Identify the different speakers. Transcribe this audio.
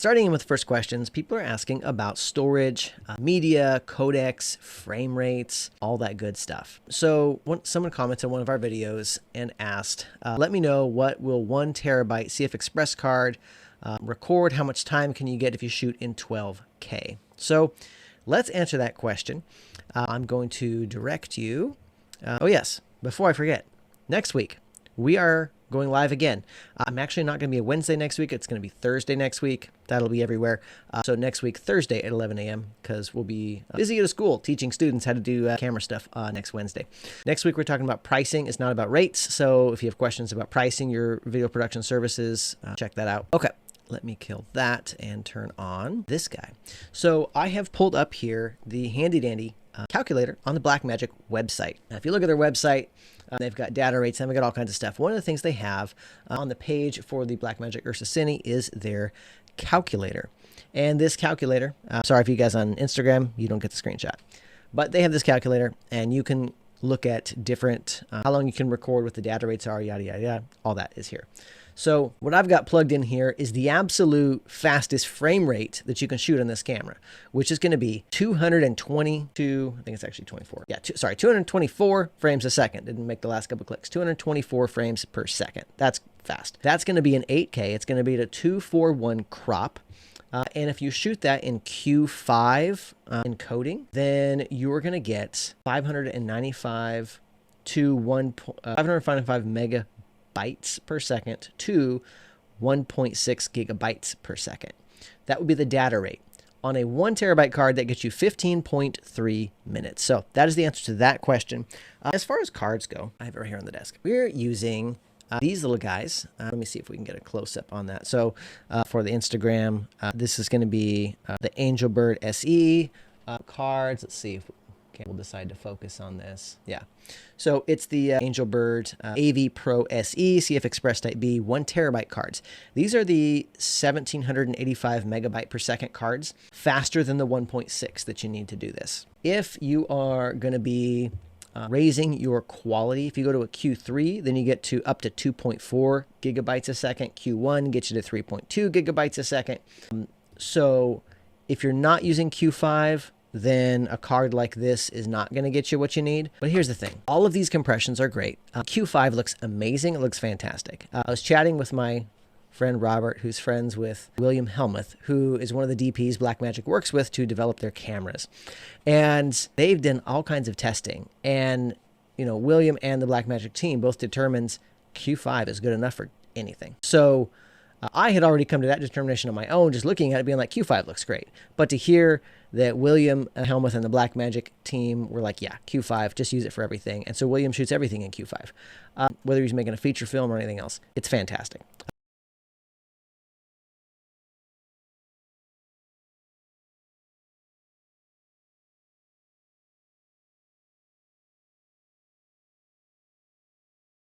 Speaker 1: Starting in with the first questions, people are asking about storage, media, codecs, frame rates, all that good stuff. So someone commented on one of our videos and asked, let me know what will 1 terabyte CFexpress card record? How much time can you get if you shoot in 12K? So let's answer that question. I'm going to direct you. Oh yes, before I forget, next week we are going live again. I'm actually not going to be a Wednesday next week. It's going to be Thursday next week. That'll be everywhere. So next week, Thursday at 11 a.m. because we'll be busy at a school teaching students how to do camera stuff next Wednesday. Next week, we're talking about pricing. It's not about rates. So if you have questions about pricing your video production services, check that out. Okay. Let me kill that and turn on this guy. So I have pulled up here the handy dandy calculator on the Blackmagic website. Now, if you look at their website, they've got data rates and they've got all kinds of stuff. One of the things they have on the page for the Blackmagic URSA Cine is their calculator. And this calculator, sorry if you guys on Instagram, you don't get the screenshot, but they have this calculator and you can look at different, how long you can record, what the data rates are, yada, yada, yada. All that is here. So what I've got plugged in here is the absolute fastest frame rate that you can shoot on this camera, which is going to be 222, I think it's actually 24. Yeah, 224 frames a second. Didn't make the last couple clicks. 224 frames per second. That's fast. That's going to be in 8K. It's going to be at a 2:1 crop. And if you shoot that in Q5 encoding, then you're going to get 595 megabytes per second to 1.6 gigabytes per second. That would be the data rate. On a 1 terabyte card, that gets you 15.3 minutes. So that is the answer to that question. As far as cards go, I have it right here on the desk. We're using these little guys. Let me see if we can get a close-up on that. So for the Instagram, this is going to be the Angelbird SE cards. Let's see if we'll decide to focus on this. Yeah. So it's the Angelbird AV Pro SE CFexpress Type B 1 terabyte cards. These are the 1785 megabyte per second cards, faster than the 1.6 that you need to do this. If you are going to be raising your quality, if you go to a Q3, then you get to up to 2.4 gigabytes a second. Q1 gets you to 3.2 gigabytes a second. So if you're not using Q5, then a card like this is not going to get you what you need. But here's the thing. All of these compressions are great. Q5 looks amazing. It looks fantastic. I was chatting with my friend Robert, who's friends with William Helmuth, who is one of the DPs Blackmagic works with to develop their cameras. And they've done all kinds of testing. And, you know, William and the Blackmagic team both determines Q5 is good enough for anything. So I had already come to that determination on my own, just looking at it, being like, Q5 looks great. But to hear that William Helmuth and the Blackmagic team were like, yeah, Q5, just use it for everything. And so William shoots everything in Q5, whether he's making a feature film or anything else. It's fantastic.